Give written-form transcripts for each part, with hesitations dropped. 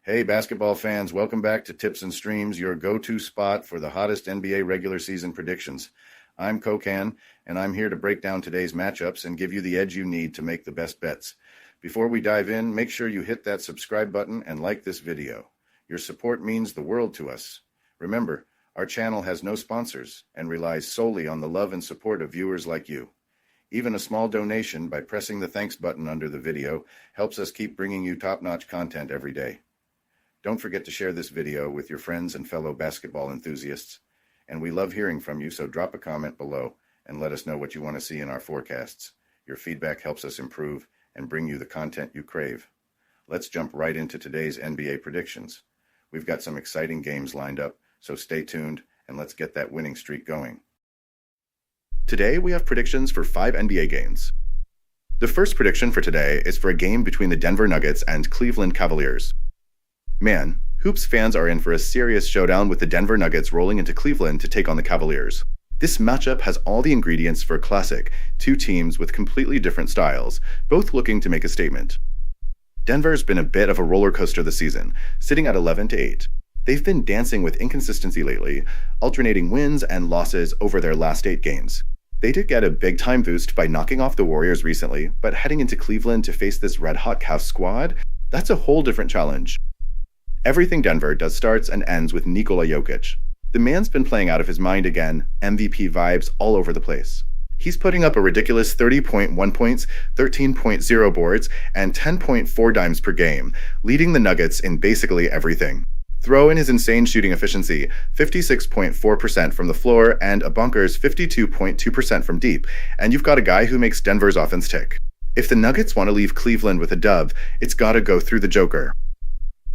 Hey, basketball fans, welcome back to Tips and Streams, your go-to spot for the hottest NBA regular season predictions. I'm Kokan, and I'm here to break down today's matchups and give you the edge you need to make the best bets. Before we dive in, make sure you hit that subscribe button and like this video. Your support means the world to us. Remember, our channel has no sponsors and relies solely on the love and support of viewers like you. Even a small donation by pressing the thanks button under the video helps us keep bringing you top-notch content every day. Don't forget to share this video with your friends and fellow basketball enthusiasts. And we love hearing from you, so drop a comment below and let us know what you want to see in our forecasts. Your feedback helps us improve and bring you the content you crave. Let's jump right into today's NBA predictions. We've got some exciting games lined up, so stay tuned and let's get that winning streak going. Today we have predictions for 5 NBA games. The first prediction for today is for a game between the Denver Nuggets and Cleveland Cavaliers. Man, Hoops fans are in for a serious showdown with the Denver Nuggets rolling into Cleveland to take on the Cavaliers. This matchup has all the ingredients for a classic, two teams with completely different styles, both looking to make a statement. Denver's been a bit of a roller coaster this season, sitting at 11-8. They've been dancing with inconsistency lately, alternating wins and losses over their last 8 games. They did get a big-time boost by knocking off the Warriors recently, but heading into Cleveland to face this red-hot Cavs squad, that's a whole different challenge. Everything Denver does starts and ends with Nikola Jokic. The man's been playing out of his mind again, MVP vibes all over the place. He's putting up a ridiculous 30.1 points, 13.0 boards, and 10.4 dimes per game, leading the Nuggets in basically everything. Throw in his insane shooting efficiency, 56.4% from the floor and a bonkers 52.2% from deep, and you've got a guy who makes Denver's offense tick. If the Nuggets want to leave Cleveland with a dub, it's gotta go through the Joker.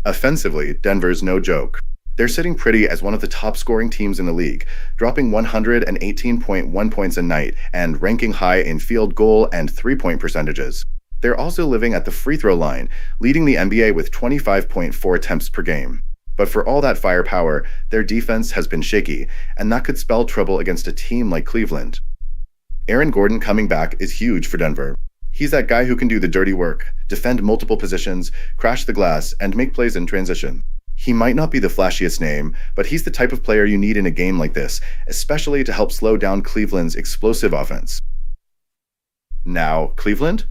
Offensively, Denver's no joke. They're sitting pretty as one of the top scoring teams in the league, dropping 118.1 points a night and ranking high in field goal and three-point percentages. They're also living at the free throw line, leading the NBA with 25.4 attempts per game. But for all that firepower, their defense has been shaky, and that could spell trouble against a team like Cleveland. Aaron Gordon coming back is huge for Denver. He's that guy who can do the dirty work, defend multiple positions, crash the glass, and make plays in transition. He might not be the flashiest name, but he's the type of player you need in a game like this, especially to help slow down Cleveland's explosive offense. Now, Cleveland?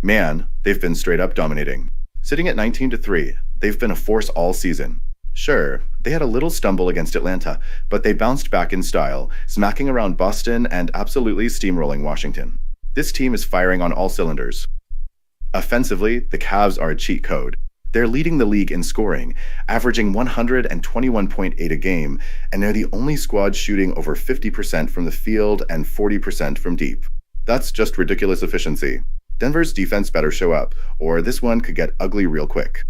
Man, they've been straight up dominating. Sitting at 19-3, they've been a force all season. Sure, they had a little stumble against Atlanta, but they bounced back in style, smacking around Boston and absolutely steamrolling Washington. This team is firing on all cylinders. Offensively, the Cavs are a cheat code. They're leading the league in scoring, averaging 121.8 a game, and they're the only squad shooting over 50% from the field and 40% from deep. That's just ridiculous efficiency. Denver's defense better show up, or this one could get ugly real quick.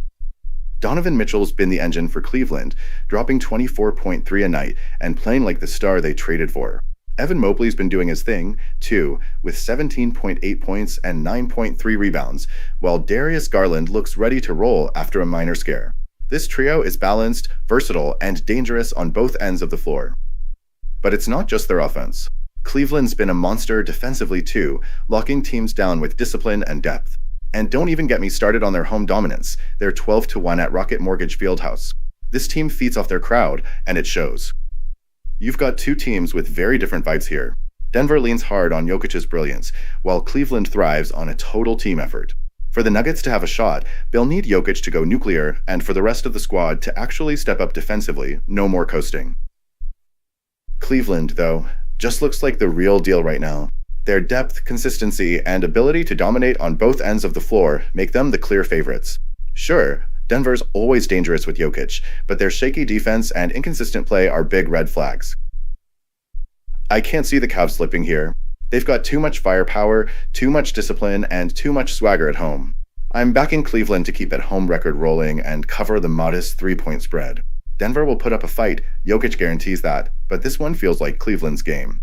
Donovan Mitchell's been the engine for Cleveland, dropping 24.3 a night and playing like the star they traded for. Evan Mobley's been doing his thing, too, with 17.8 points and 9.3 rebounds, while Darius Garland looks ready to roll after a minor scare. This trio is balanced, versatile, and dangerous on both ends of the floor. But it's not just their offense. Cleveland's been a monster defensively, too, locking teams down with discipline and depth. And don't even get me started on their home dominance. They're 12-1 at Rocket Mortgage Fieldhouse. This team feeds off their crowd, and it shows. You've got two teams with very different vibes here. Denver leans hard on Jokic's brilliance, while Cleveland thrives on a total team effort. For the Nuggets to have a shot, they'll need Jokic to go nuclear, and for the rest of the squad to actually step up defensively, no more coasting. Cleveland, though, just looks like the real deal right now. Their depth, consistency, and ability to dominate on both ends of the floor make them the clear favorites. Sure, Denver's always dangerous with Jokic, but their shaky defense and inconsistent play are big red flags. I can't see the Cavs slipping here. They've got too much firepower, too much discipline, and too much swagger at home. I'm backing Cleveland to keep that home record rolling and cover the modest 3-point spread. Denver will put up a fight, Jokic guarantees that, but this one feels like Cleveland's game.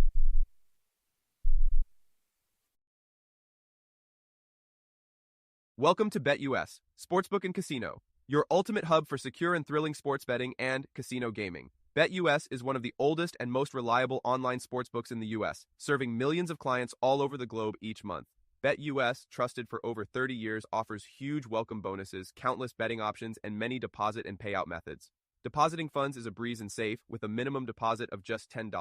Welcome to BetUS, Sportsbook and Casino, your ultimate hub for secure and thrilling sports betting and casino gaming. BetUS is one of the oldest and most reliable online sportsbooks in the U.S., serving millions of clients all over the globe each month. BetUS, trusted for over 30 years, offers huge welcome bonuses, countless betting options, and many deposit and payout methods. Depositing funds is a breeze and safe, with a minimum deposit of just $10.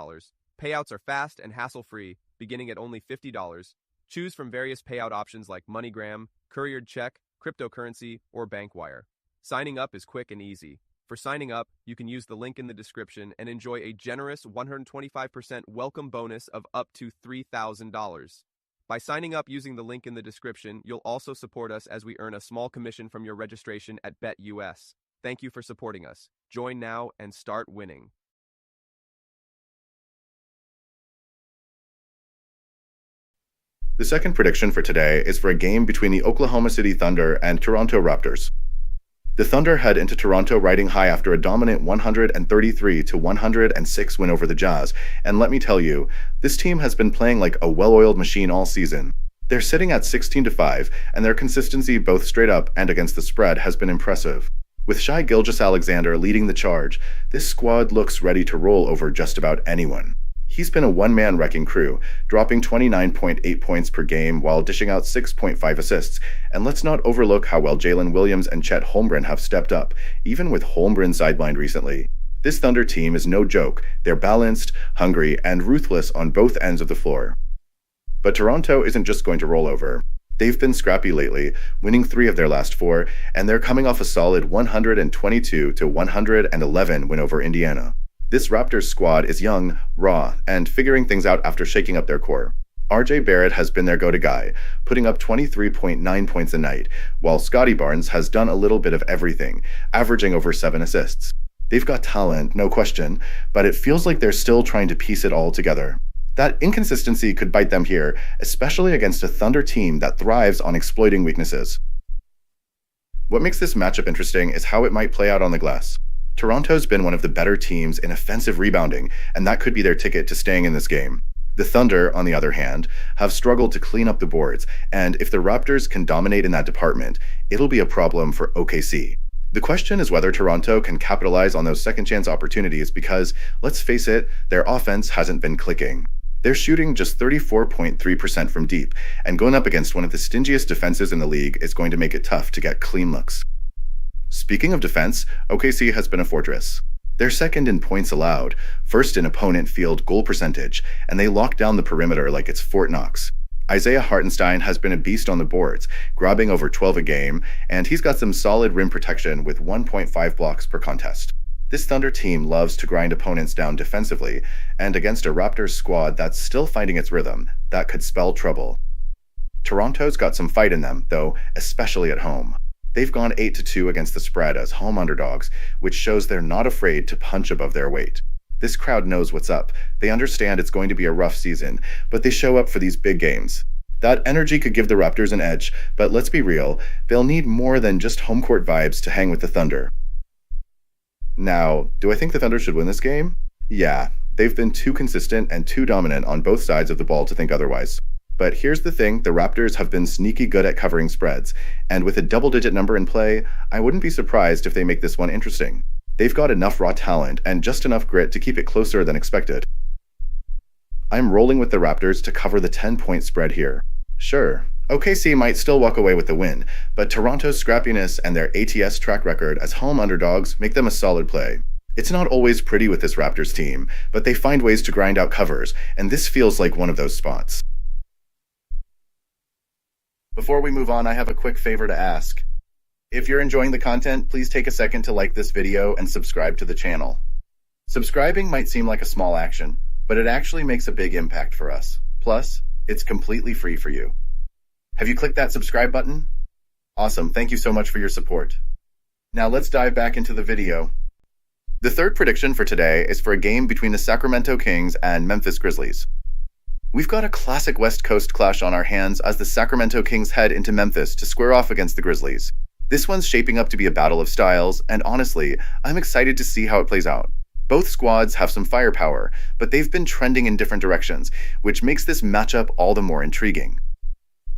Payouts are fast and hassle-free, beginning at only $50. Choose from various payout options like MoneyGram, couriered check, cryptocurrency, or bank wire. Signing up is quick and easy. For signing up, you can use the link in the description and enjoy a generous 125% welcome bonus of up to $3,000. By signing up using the link in the description, you'll also support us as we earn a small commission from your registration at BetUS. Thank you for supporting us. Join now and start winning. The second prediction for today is for a game between the Oklahoma City Thunder and Toronto Raptors. The Thunder head into Toronto riding high after a dominant 133-106 win over the Jazz, and let me tell you, this team has been playing like a well-oiled machine all season. They're sitting at 16-5, and their consistency both straight up and against the spread has been impressive. With Shai Gilgeous-Alexander leading the charge, this squad looks ready to roll over just about anyone. He's been a one-man wrecking crew, dropping 29.8 points per game while dishing out 6.5 assists. And let's not overlook how well Jalen Williams and Chet Holmgren have stepped up, even with Holmgren sidelined recently. This Thunder team is no joke. They're balanced, hungry, and ruthless on both ends of the floor. But Toronto isn't just going to roll over. They've been scrappy lately, winning 3 of their last 4, and they're coming off a solid 122-111 win over Indiana. This Raptors squad is young, raw, and figuring things out after shaking up their core. RJ Barrett has been their go-to guy, putting up 23.9 points a night, while Scotty Barnes has done a little bit of everything, averaging over 7 assists. They've got talent, no question, but it feels like they're still trying to piece it all together. That inconsistency could bite them here, especially against a Thunder team that thrives on exploiting weaknesses. What makes this matchup interesting is how it might play out on the glass. Toronto's been one of the better teams in offensive rebounding, and that could be their ticket to staying in this game. The Thunder, on the other hand, have struggled to clean up the boards, and if the Raptors can dominate in that department, it'll be a problem for OKC. The question is whether Toronto can capitalize on those second-chance opportunities because, let's face it, their offense hasn't been clicking. They're shooting just 34.3% from deep, and going up against one of the stingiest defenses in the league is going to make it tough to get clean looks. Speaking of defense, OKC has been a fortress. They're second in points allowed, first in opponent field goal percentage, and they lock down the perimeter like it's Fort Knox. Isaiah Hartenstein has been a beast on the boards, grabbing over 12 a game, and he's got some solid rim protection with 1.5 blocks per contest. This Thunder team loves to grind opponents down defensively, and against a Raptors squad that's still finding its rhythm, that could spell trouble. Toronto's got some fight in them, though, especially at home. They've gone 8-2 against the spread as home underdogs, which shows they're not afraid to punch above their weight. This crowd knows what's up. They understand it's going to be a rough season, but they show up for these big games. That energy could give the Raptors an edge, but let's be real, they'll need more than just home court vibes to hang with the Thunder. Now, do I think the Thunder should win this game? Yeah, they've been too consistent and too dominant on both sides of the ball to think otherwise. But here's the thing, the Raptors have been sneaky good at covering spreads, and with a double-digit number in play, I wouldn't be surprised if they make this one interesting. They've got enough raw talent and just enough grit to keep it closer than expected. I'm rolling with the Raptors to cover the 10-point spread here. Sure, OKC might still walk away with the win, but Toronto's scrappiness and their ATS track record as home underdogs make them a solid play. It's not always pretty with this Raptors team, but they find ways to grind out covers, and this feels like one of those spots. Before we move on, I have a quick favor to ask. If you're enjoying the content, please take a second to like this video and subscribe to the channel. Subscribing might seem like a small action, but it actually makes a big impact for us. Plus, it's completely free for you. Have you clicked that subscribe button? Awesome, thank you so much for your support. Now let's dive back into the video. The third prediction for today is for a game between the Sacramento Kings and Memphis Grizzlies. We've got a classic West Coast clash on our hands as the Sacramento Kings head into Memphis to square off against the Grizzlies. This one's shaping up to be a battle of styles, and honestly, I'm excited to see how it plays out. Both squads have some firepower, but they've been trending in different directions, which makes this matchup all the more intriguing.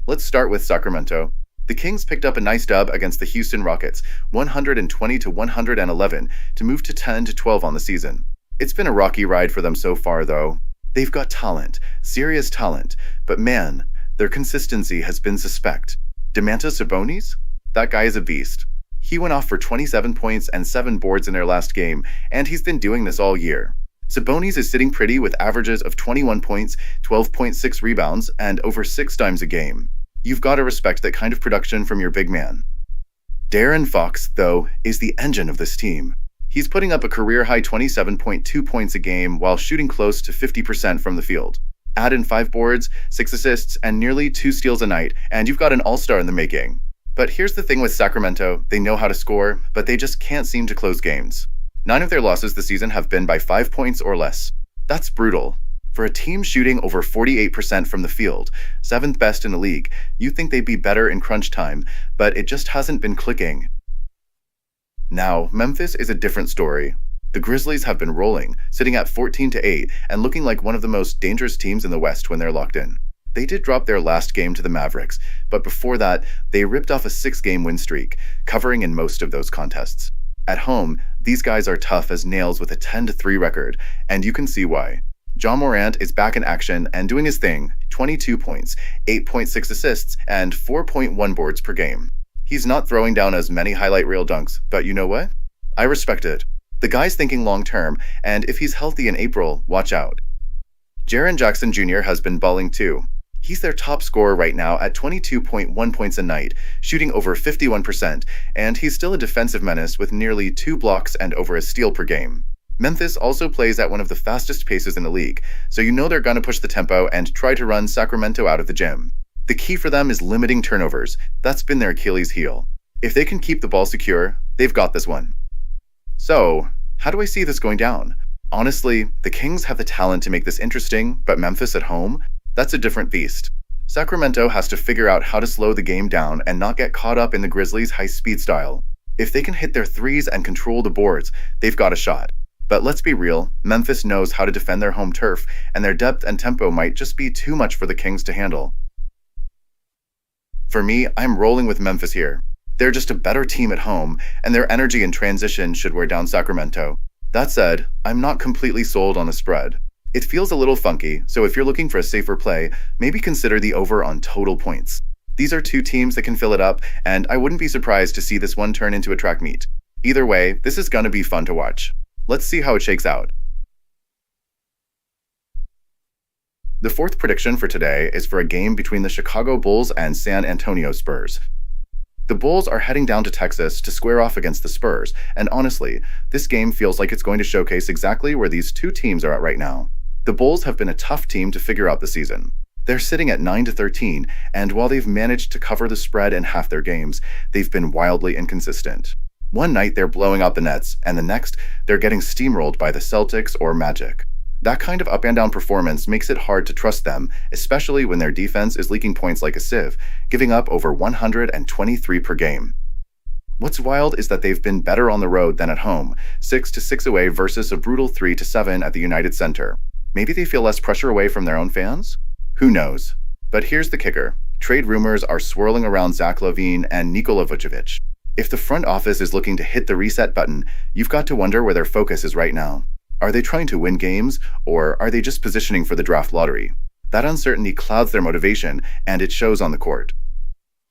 Let's start with Sacramento. The Kings picked up a nice dub against the Houston Rockets, 120-111, to move to 10-12 on the season. It's been a rocky ride for them so far, though. They've got talent, serious talent, but man, Their consistency has been suspect. Domantas Sabonis? That guy is a beast. He went off for 27 points and 7 boards in their last game, and he's been doing this all year. Sabonis is sitting pretty with averages of 21 points, 12.6 rebounds, and over 6 dimes a game. You've got to respect that kind of production from your big man. De'Aaron Fox, though, is the engine of this team. He's putting up a career-high 27.2 points a game while shooting close to 50% from the field. Add in 5 boards, 6 assists, and nearly 2 steals a night, and you've got an all-star in the making. But here's the thing with Sacramento, they know how to score, but they just can't seem to close games. 9 of their losses this season have been by 5 points or less. That's brutal. For a team shooting over 48% from the field, 7th best in the league, you'd think they'd be better in crunch time, but it just hasn't been clicking. Now, Memphis is a different story. The Grizzlies have been rolling, sitting at 14-8 and looking like one of the most dangerous teams in the West when they're locked in. They did drop their last game to the Mavericks, but before that, they ripped off a 6-game win streak, covering in most of those contests. At home, these guys are tough as nails with a 10-3 record, and you can see why. Ja Morant is back in action and doing his thing, 22 points, 8.6 assists, and 4.1 boards per game. He's not throwing down as many highlight reel dunks, but you know what? I respect it. The guy's thinking long-term, and if he's healthy in April, watch out. Jaren Jackson Jr. has been balling too. He's their top scorer right now at 22.1 points a night, shooting over 51%, and he's still a defensive menace with nearly 2 blocks and over a steal per game. Memphis also plays at one of the fastest paces in the league, so you know they're going to push the tempo and try to run Sacramento out of the gym. The key for them is limiting turnovers. That's been their Achilles heel. If they can keep the ball secure, they've got this one. So, how do I see this going down? Honestly, the Kings have the talent to make this interesting, but Memphis at home? That's a different beast. Sacramento has to figure out how to slow the game down and not get caught up in the Grizzlies' high-speed style. If they can hit their threes and control the boards, they've got a shot. But let's be real, Memphis knows how to defend their home turf, and their depth and tempo might just be too much for the Kings to handle. For me, I'm rolling with Memphis here. They're just a better team at home, and their energy in transition should wear down Sacramento. That said, I'm not completely sold on the spread. It feels a little funky, so if you're looking for a safer play, maybe consider the over on total points. These are 2 teams that can fill it up, and I wouldn't be surprised to see this one turn into a track meet. Either way, this is gonna be fun to watch. Let's see how it shakes out. The 4th prediction for today is for a game between the Chicago Bulls and San Antonio Spurs. The Bulls are heading down to Texas to square off against the Spurs, and honestly, this game feels like it's going to showcase exactly where these 2 teams are at right now. The Bulls have been a tough team to figure out this season. They're sitting at 9-13, and while they've managed to cover the spread in half their games, they've been wildly inconsistent. One night they're blowing out the Nets, and the next, they're getting steamrolled by the Celtics or Magic. That kind of up and down performance makes it hard to trust them, especially when their defense is leaking points like a sieve, giving up over 123 per game. What's wild is that they've been better on the road than at home, 6-6 away versus a brutal 3-7 at the United Center. Maybe they feel less pressure away from their own fans? Who knows? But here's the kicker. Trade rumors are swirling around Zach LaVine and Nikola Vucevic. If the front office is looking to hit the reset button, you've got to wonder where their focus is right now. Are they trying to win games, or are they just positioning for the draft lottery? That uncertainty clouds their motivation, and it shows on the court.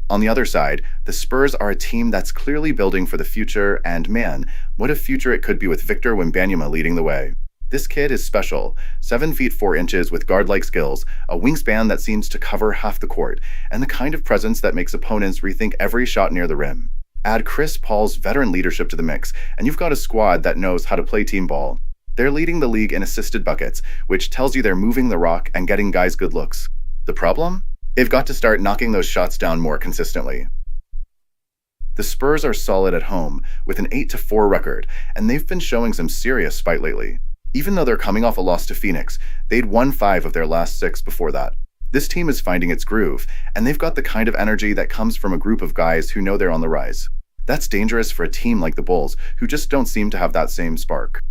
On the other side, the Spurs are a team that's clearly building for the future, and man, what a future it could be with Victor Wembanyama leading the way. This kid is special, 7 feet 4 inches with guard-like skills, a wingspan that seems to cover half the court, and the kind of presence that makes opponents rethink every shot near the rim. Add Chris Paul's veteran leadership to the mix, and you've got a squad that knows how to play team ball. They're leading the league in assisted buckets, which tells you they're moving the rock and getting guys good looks. The problem? They've got to start knocking those shots down more consistently. The Spurs are solid at home, with an 8-4 record, and they've been showing some serious spite lately. Even though they're coming off a loss to Phoenix, they'd won 5 of their last 6 before that. This team is finding its groove, and they've got the kind of energy that comes from a group of guys who know they're on the rise. That's dangerous for a team like the Bulls, who just don't seem to have that same spark.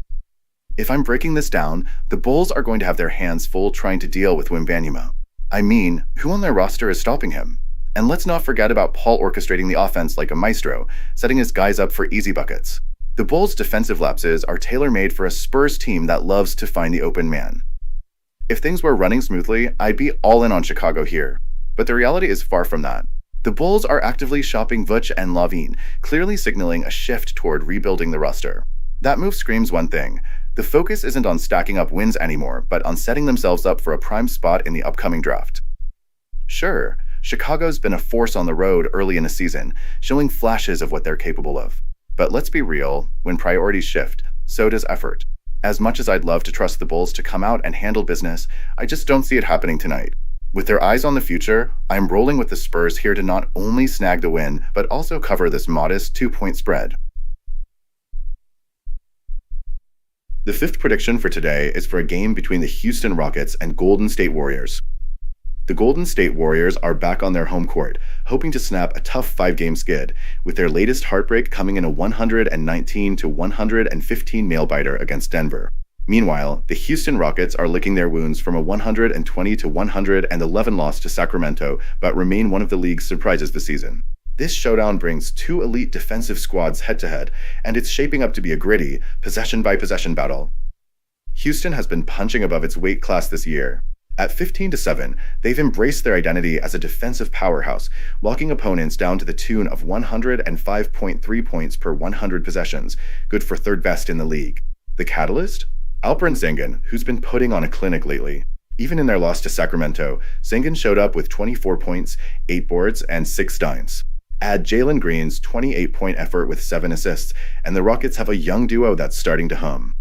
If I'm breaking this down, the Bulls are going to have their hands full trying to deal with Wembanyama. I mean, who on their roster is stopping him? And let's not forget about Paul orchestrating the offense like a maestro, setting his guys up for easy buckets. The Bulls' defensive lapses are tailor-made for a Spurs team that loves to find the open man. If things were running smoothly, I'd be all in on Chicago here. But the reality is far from that. The Bulls are actively shopping Vooch and Lavine, clearly signaling a shift toward rebuilding the roster. That move screams one thing. The focus isn't on stacking up wins anymore, but on setting themselves up for a prime spot in the upcoming draft. Sure, Chicago's been a force on the road early in the season, showing flashes of what they're capable of. But let's be real, when priorities shift, so does effort. As much as I'd love to trust the Bulls to come out and handle business, I just don't see it happening tonight. With their eyes on the future, I'm rolling with the Spurs here to not only snag the win, but also cover this modest 2-point spread. The fifth prediction for today is for a game between the Houston Rockets and Golden State Warriors. The Golden State Warriors are back on their home court, hoping to snap a tough 5-game skid, with their latest heartbreak coming in a 119-115 nail-biter against Denver. Meanwhile, the Houston Rockets are licking their wounds from a 120-111 loss to Sacramento, but remain one of the league's surprises this season. This showdown brings two elite defensive squads head-to-head, and it's shaping up to be a gritty, possession-by-possession battle. Houston has been punching above its weight class this year. At 15-7, they've embraced their identity as a defensive powerhouse, locking opponents down to the tune of 105.3 points per 100 possessions, good for third best in the league. The catalyst? Alperen Sengun, who's been putting on a clinic lately. Even in their loss to Sacramento, Sengun showed up with 24 points, 8 boards, and 6 steals. Add Jalen Green's 28-point effort with 7 assists, and the Rockets have a young duo that's starting to hum.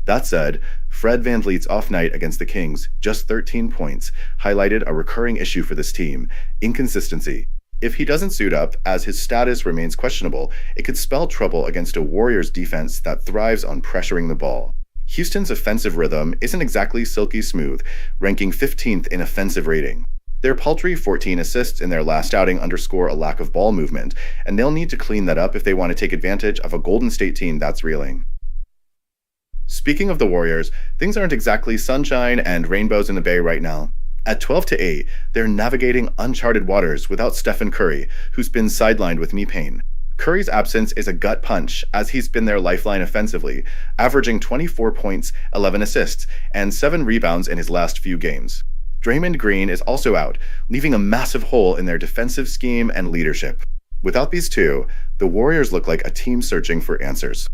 That said, Fred VanVleet's off night against the Kings, just 13 points, highlighted a recurring issue for this team: inconsistency. If he doesn't suit up, as his status remains questionable, it could spell trouble against a Warriors defense that thrives on pressuring the ball. Houston's offensive rhythm isn't exactly silky smooth, ranking 15th in offensive rating. Their paltry 14 assists in their last outing underscore a lack of ball movement, and they'll need to clean that up if they want to take advantage of a Golden State team that's reeling. Speaking of the Warriors, things aren't exactly sunshine and rainbows in the Bay right now. At 12-8, they're navigating uncharted waters without Stephen Curry, who's been sidelined with knee pain. Curry's absence is a gut punch, as he's been their lifeline offensively, averaging 24 points, 11 assists, and 7 rebounds in his last few games. Draymond Green is also out, leaving a massive hole in their defensive scheme and leadership. Without these two, the Warriors look like a team searching for answers.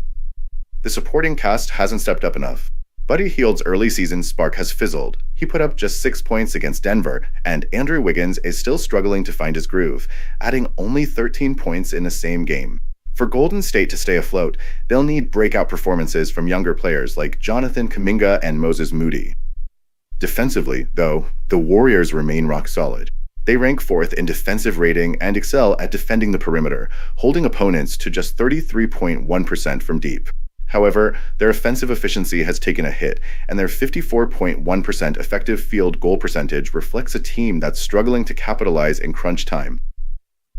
The supporting cast hasn't stepped up enough. Buddy Hield's early season spark has fizzled. He put up just 6 points against Denver, and Andrew Wiggins is still struggling to find his groove, adding only 13 points in the same game. For Golden State to stay afloat, they'll need breakout performances from younger players like Jonathan Kuminga and Moses Moody. Defensively, though, the Warriors remain rock solid. They rank 4th in defensive rating and excel at defending the perimeter, holding opponents to just 33.1% from deep. However, their offensive efficiency has taken a hit, and their 54.1% effective field goal percentage reflects a team that's struggling to capitalize in crunch time.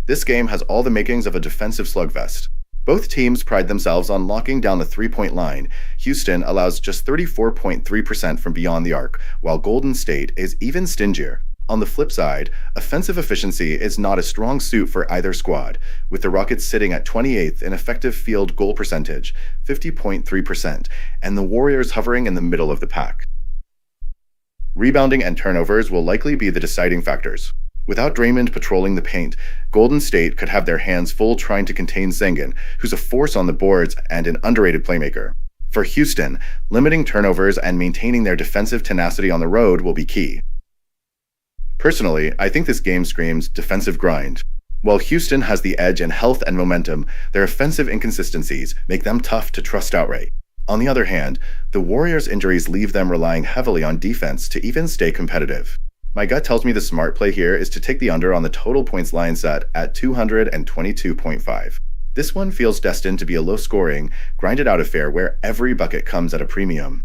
This game has all the makings of a defensive slugfest. Both teams pride themselves on locking down the three-point line. Houston allows just 34.3% from beyond the arc, while Golden State is even stingier. On the flip side, offensive efficiency is not a strong suit for either squad, with the Rockets sitting at 28th in effective field goal percentage, 50.3%, and the Warriors hovering in the middle of the pack. Rebounding and turnovers will likely be the deciding factors. Without Draymond patrolling the paint, Golden State could have their hands full trying to contain Sengun, who's a force on the boards and an underrated playmaker. For Houston, limiting turnovers and maintaining their defensive tenacity on the road will be key. Personally, I think this game screams defensive grind. While Houston has the edge in health and momentum, their offensive inconsistencies make them tough to trust outright. On the other hand, the Warriors' injuries leave them relying heavily on defense to even stay competitive. My gut tells me the smart play here is to take the under on the total points line set at 222.5. This one feels destined to be a low-scoring, grinded-out affair where every bucket comes at a premium.